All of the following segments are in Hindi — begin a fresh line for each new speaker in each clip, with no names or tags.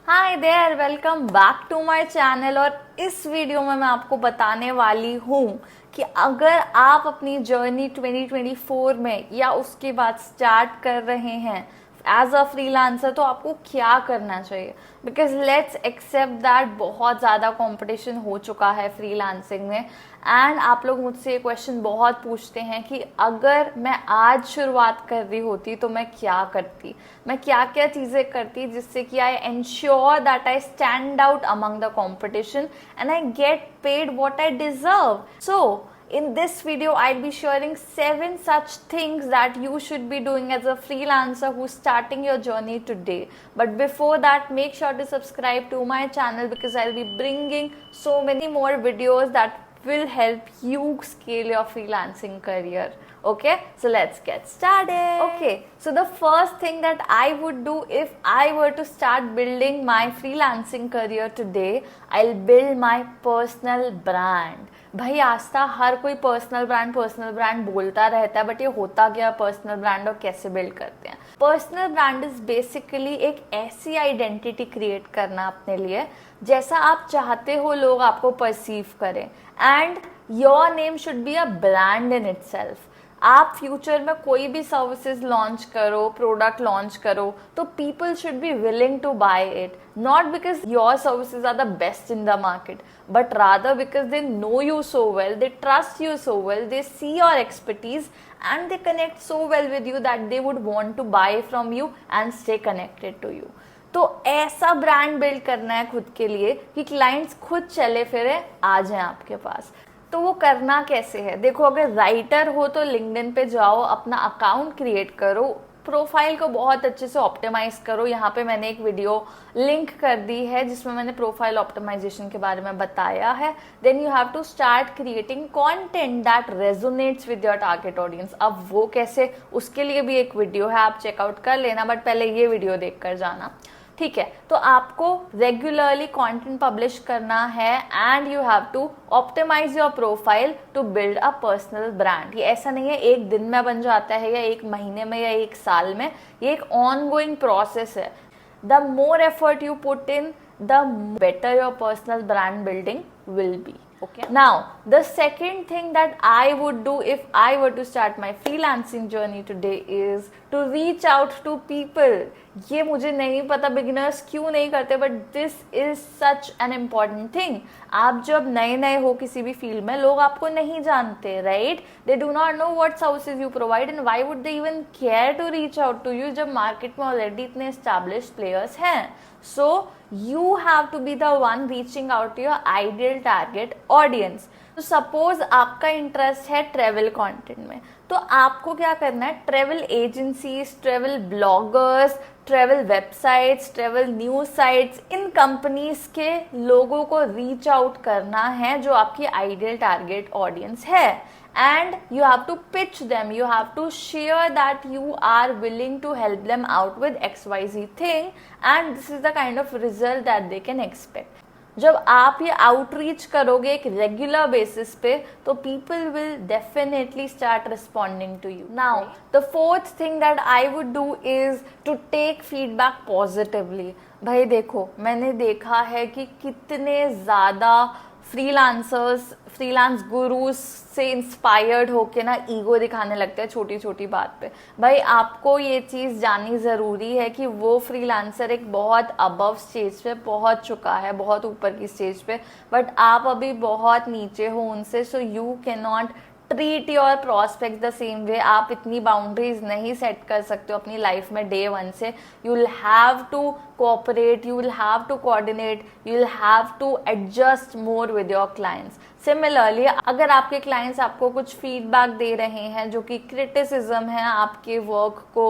Hi there, welcome back to my channel. और इस वीडियो में मैं आपको बताने वाली हूँ कि अगर आप अपनी जर्नी 2024 में या उसके बाद स्टार्ट कर रहे हैं एज अ फ्रीलांसर तो आपको क्या करना चाहिए। बिकॉज लेट्स एक्सेप्ट दैट बहुत ज़्यादा कंपटीशन हो चुका है फ्रीलांसिंग में। एंड आप लोग मुझसे ये क्वेश्चन बहुत पूछते हैं कि अगर मैं आज शुरुआत कर रही होती तो मैं क्या करती, मैं क्या क्या चीज़ें करती जिससे कि I ensure that I stand out among the competition and I get paid what I deserve. So in this video, I'll be sharing 7 such things that you should be doing as a freelancer who's starting your journey today. But before that, make sure to subscribe to my channel because I'll be bringing so many more videos that will help you scale your freelancing career. Okay, so let's get started. Okay, so the first thing that I would do if I were to start building my freelancing career today, I'll build my personal brand. भाई आस्था हर कोई पर्सनल ब्रांड बोलता रहता है, बट ये होता क्या पर्सनल ब्रांड और कैसे बिल्ड करते हैं। पर्सनल ब्रांड इज बेसिकली एक ऐसी आइडेंटिटी क्रिएट करना अपने लिए जैसा आप चाहते हो लोग आपको परसीव करें, and your name should be a brand in itself. आप फ्यूचर में कोई भी सर्विसेज लॉन्च करो, प्रोडक्ट लॉन्च करो, तो people should be willing to buy it, not because your services are the best in the market, but rather because they know you so well, they trust you so well, they see your expertise and they connect so well with you that they would want to buy from you and stay connected to you. तो ऐसा ब्रांड बिल्ड करना है खुद के लिए कि क्लाइंट्स खुद चले फिरे आ जाएं आपके पास। तो वो करना कैसे है, देखो अगर राइटर हो तो लिंक्डइन पे जाओ, अपना अकाउंट क्रिएट करो, प्रोफाइल को बहुत अच्छे से ऑप्टिमाइज करो। यहाँ पे मैंने एक वीडियो लिंक कर दी है जिसमें मैंने प्रोफाइल ऑप्टिमाइजेशन के बारे में बताया है। Then you have to start creating content that resonates with your target audience. अब वो कैसे, उसके लिए भी एक वीडियो है, आप चेकआउट कर लेना, बट पहले ये वीडियो देख कर जाना, ठीक है। तो आपको रेगुलरली कंटेंट पब्लिश करना है and you have to optimise your profile to build a personal brand. ये ऐसा नहीं है एक दिन में बन जाता है या एक महीने में या एक साल में, ये एक ऑनगोइंग प्रोसेस है। The more effort you put in, the better your personal brand building will be. Okay, now the second thing that I would do if I were to start my freelancing journey today is to reach out to people. ये मुझे नहीं पता बिगिनर्स क्यों नहीं करते, but this is such an important thing. आप जब नए नए हो किसी भी फील्ड में, लोग आपको नहीं जानते, right? They do not know what services you provide and why would they even care to reach out to you जब मार्केट में ऑलरेडी इतने एस्टैब्लिश्ड प्लेयर्स हैं। So you have to be the one reaching out to your ideal target audience. तो सपोज आपका इंटरेस्ट है ट्रेवल कंटेंट में, तो आपको क्या करना है, travel agencies, travel bloggers, travel websites, travel news sites, इन कंपनीज के लोगों को रीच आउट करना है जो आपकी आइडियल टारगेट ऑडियंस है। And you have to pitch them, you have to share that you are willing to help them out with XYZ thing and this is the kind of result that they can expect. जब आप ये आउटरीच करोगे एक रेगुलर बेसिस पे तो people will definitely start responding to you. Now the fourth thing that I would do is to take feedback positively. भाई देखो, मैंने देखा है कि कितने ज़्यादा फ्रीलांस गुरुज से इंस्पायर्ड होके ना ईगो दिखाने लगते हैं छोटी छोटी बात पे। भाई आपको ये चीज़ जाननी ज़रूरी है कि वो फ्रीलांसर एक बहुत अबव स्टेज पे पहुंच चुका है, बहुत ऊपर की स्टेज पे, बट आप अभी बहुत नीचे हो उनसे। So you can not treat your prospect the same way. आप इतनी बाउंड्रीज नहीं सेट कर सकते हो अपनी लाइफ में डे वन से। You will have to cooperate, you will have to coordinate, you will have to adjust more with your clients. Similarly अगर आपके क्लाइंट्स आपको कुछ फीडबैक दे रहे हैं जो कि क्रिटिसिज्म है, आपके वर्क को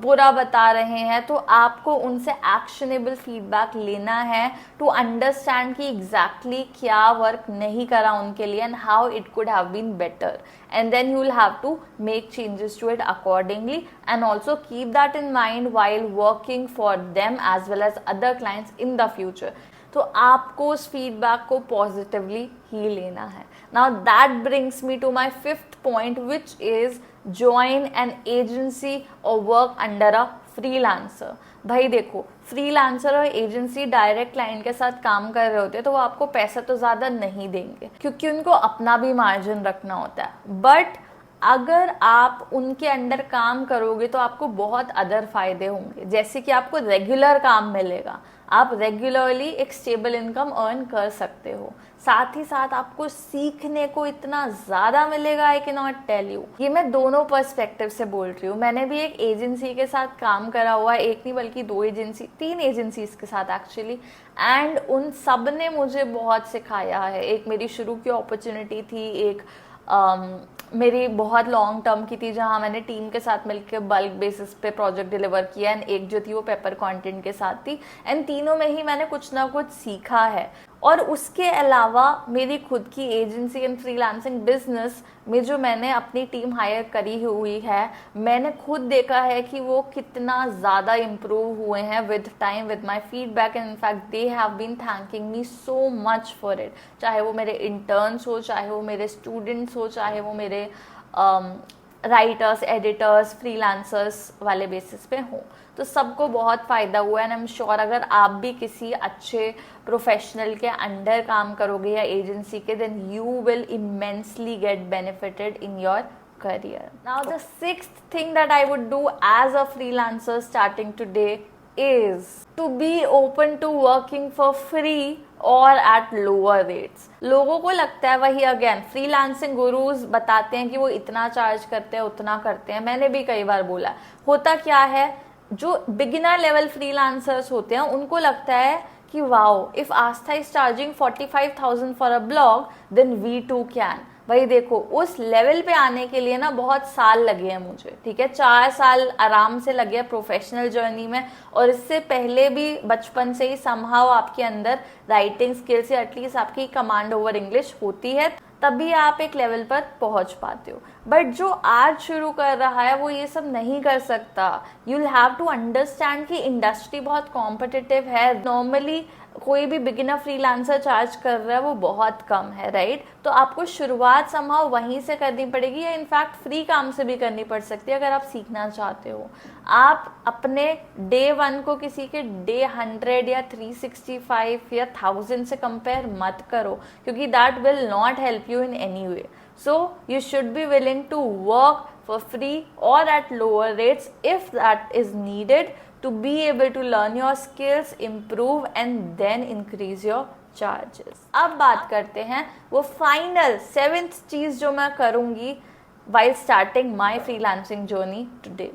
बुरा बता रहे हैं, तो आपको उनसे एक्शनेबल फीडबैक लेना है टू अंडरस्टैंड कि एग्जैक्टली क्या वर्क नहीं करा उनके लिए and how it could have been better, and then you will have to make changes to it accordingly and also keep that in mind while working for them as well as other clients in the future. तो आपको उस फीडबैक को पॉजिटिवली ही लेना है। Now that brings me to my fifth point which is join an agency or work under a freelancer. भाई देखो, फ्रीलांसर और एजेंसी डायरेक्ट क्लाइंट के साथ काम कर रहे होते हैं तो वो आपको पैसा तो ज़्यादा नहीं देंगे क्योंकि उनको अपना भी मार्जिन रखना होता है। बट अगर आप उनके अंडर काम करोगे तो आपको बहुत अदर फायदे होंगे, जैसे कि आपको रेगुलर काम मिलेगा, आप रेगुलरली एक स्टेबल इनकम अर्न कर सकते हो। साथ ही साथ आपको सीखने को इतना ज़्यादा मिलेगा, I can not tell you. ये मैं दोनों पर्सपेक्टिव से बोल रही हूँ। मैंने भी एक एजेंसी के साथ काम करा हुआ है, एक नहीं बल्कि 3 एजेंसीज के साथ एक्चुअली, एंड उन सब ने मुझे बहुत सिखाया है। एक मेरी शुरू की अपॉर्चुनिटी थी, एक मेरी बहुत लॉन्ग टर्म की थी जहां मैंने टीम के साथ मिलकर बल्क बेसिस पे प्रोजेक्ट डिलीवर किया, एंड एक जो थी वो पेपर कंटेंट के साथ थी, एंड तीनों में ही मैंने कुछ ना कुछ सीखा है। और उसके अलावा मेरी खुद की एजेंसी एंड फ्रीलांसिंग बिजनेस में जो मैंने अपनी टीम हायर करी हुई है, मैंने खुद देखा है कि वो कितना ज़्यादा इम्प्रूव हुए हैं with time, with my feedback, and in fact they have been thanking me so much for it. चाहे वो मेरे इंटर्न्स हो, चाहे वो मेरे स्टूडेंट्स हो, चाहे वो मेरे राइटर्स, एडिटर्स, फ्रीलांसर्स वाले बेसिस पे हों, तो सबको बहुत फ़ायदा हुआ है। एंड आई एम श्योर अगर आप भी किसी अच्छे प्रोफेशनल के अंडर काम करोगे या एजेंसी के, then you will immensely get benefited in your career. Now the sixth thing that I would do as a freelancer starting today is to be open to working for free or at lower rates. लोगों को लगता है, वही अगेन फ्रीलांसिंग गुरुज बताते हैं कि वो इतना चार्ज करते हैं, उतना करते हैं। मैंने भी कई बार बोला, होता क्या है, जो बिगिनर लेवल फ्रीलांसर्स होते हैं उनको लगता है कि wow, if Aastha is charging 45,000 for a blog, then we too can. भाई देखो, उस लेवल पे आने के लिए ना बहुत साल लगे हैं मुझे, ठीक है, 4 साल आराम से लगे हैं प्रोफेशनल जर्नी में, और इससे पहले भी बचपन से ही समहाउ आपके अंदर राइटिंग स्किल्स या एटलीस्ट आपकी कमांड ओवर इंग्लिश होती है, तभी आप एक लेवल पर पहुंच पाते हो। बट जो आज शुरू कर रहा है वो ये सब नहीं कर सकता। You will have to understand कि इंडस्ट्री बहुत कॉम्पिटिटिव है। नॉर्मली कोई भी बिगिनर फ्रीलांसर चार्ज कर रहा है वो बहुत कम है, राइट? तो आपको शुरुआत समहाउ वहीं से करनी पड़ेगी, या इनफैक्ट फ्री काम से भी करनी पड़ सकती है अगर आप सीखना चाहते हो। आप अपने डे 1 को किसी के डे 100 या 365 या 1000 से कंपेयर मत करो, क्योंकि that will not help you in any way. So you should be willing to work for free or at lower rates if that is needed to be able to learn your skills, improve and then increase your charges. अब बात करते हैं वो फाइनल 7th चीज जो मैं करूंगी while starting my freelancing journey today.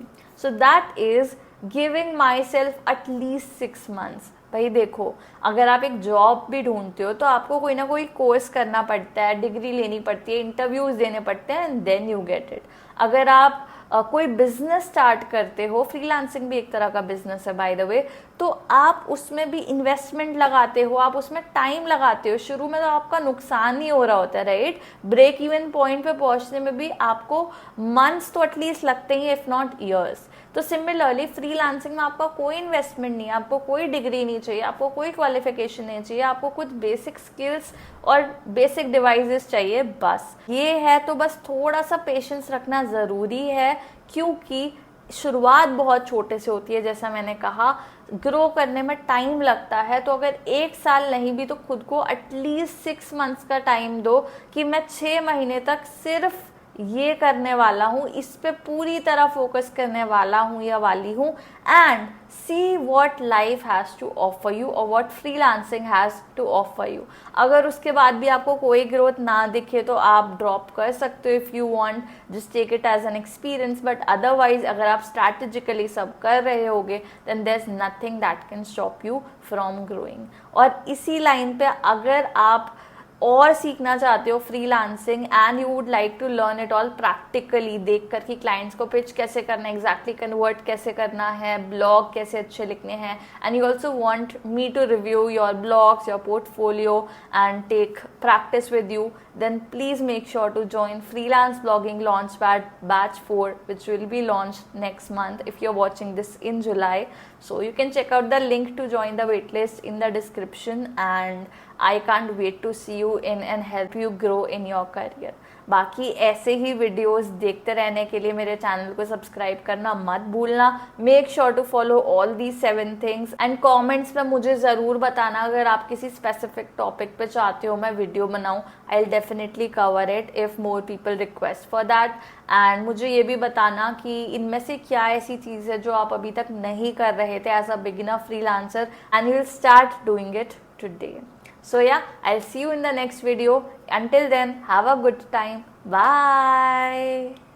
So that is giving myself at least 6 months. भाई देखो, अगर आप एक जॉब भी ढूंढते हो तो आपको कोई ना कोई कोर्स करना पड़ता है, डिग्री लेनी पड़ती है, इंटरव्यूज देने पड़ते हैं, and then you get it. अगर आप कोई बिजनेस स्टार्ट करते हो, फ्रीलांसिंग भी एक तरह का बिजनेस है बाय द वे, तो आप उसमें भी इन्वेस्टमेंट लगाते हो, आप उसमें टाइम लगाते हो। शुरू में तो आपका नुकसान ही हो रहा होता है, राइट? ब्रेक इवन पॉइंट पे पहुंचने में भी आपको मंथ्स तो एटलीस्ट लगते ही, इफ नॉट ईयर्स। तो सिमिलरली फ्रीलांसिंग में आपका कोई इन्वेस्टमेंट नहीं है, आपको कोई डिग्री नहीं चाहिए, आपको कोई क्वालिफिकेशन नहीं चाहिए, आपको कुछ बेसिक स्किल्स और बेसिक डिवाइसेस चाहिए, बस। ये है तो बस थोड़ा सा पेशेंस रखना ज़रूरी है, क्योंकि शुरुआत बहुत छोटे से होती है। जैसा मैंने कहा, ग्रो करने में टाइम लगता है। तो अगर 1 साल नहीं भी तो खुद को एटलीस्ट 6 मंथ्स का टाइम दो कि मैं 6 महीने तक सिर्फ ये करने वाला हूँ, इस पे पूरी तरह फोकस करने वाला हूँ या वाली हूँ, and see what life has to offer you और what freelancing has to offer you. अगर उसके बाद भी आपको कोई ग्रोथ ना दिखे तो आप ड्रॉप कर सकते हो, if you want, just take it as an experience. But otherwise अगर आप स्ट्रैटेजिकली सब कर रहे होगे, then there is nothing that can stop you from growing. और इसी लाइन पे अगर आप और सीखना चाहते हो freelancing and you would like to learn it all practically, देख कर कि क्लाइंट्स को पिच कैसे करना है, एग्जैक्टली कन्वर्ट कैसे करना है, ब्लॉग कैसे अच्छे लिखने हैं, and you also want me to review your blogs, your portfolio and take practice with you, then please make sure to join Freelance Blogging Launchpad Batch 4, which will be launched next month if you're watching this in July. So you can check out the link to join the waitlist in the description, and I can't wait to see you in and help you grow in your career. बाकी ऐसे ही वीडियोस देखते रहने के लिए मेरे चैनल को सब्सक्राइब करना मत भूलना। Make sure to follow all the 7 things and comments में मुझे ज़रूर बताना अगर आप किसी स्पेसिफिक टॉपिक पे चाहते हो मैं वीडियो बनाऊं। I will definitely cover it if more people request for that. And मुझे ये भी बताना कि इनमें से क्या ऐसी चीज़ है जो आप अभी तक नहीं कर रहे थे as a beginner freelancer and you will start doing it today. So yeah, I'll see you in the next video. Until then, have a good time. Bye.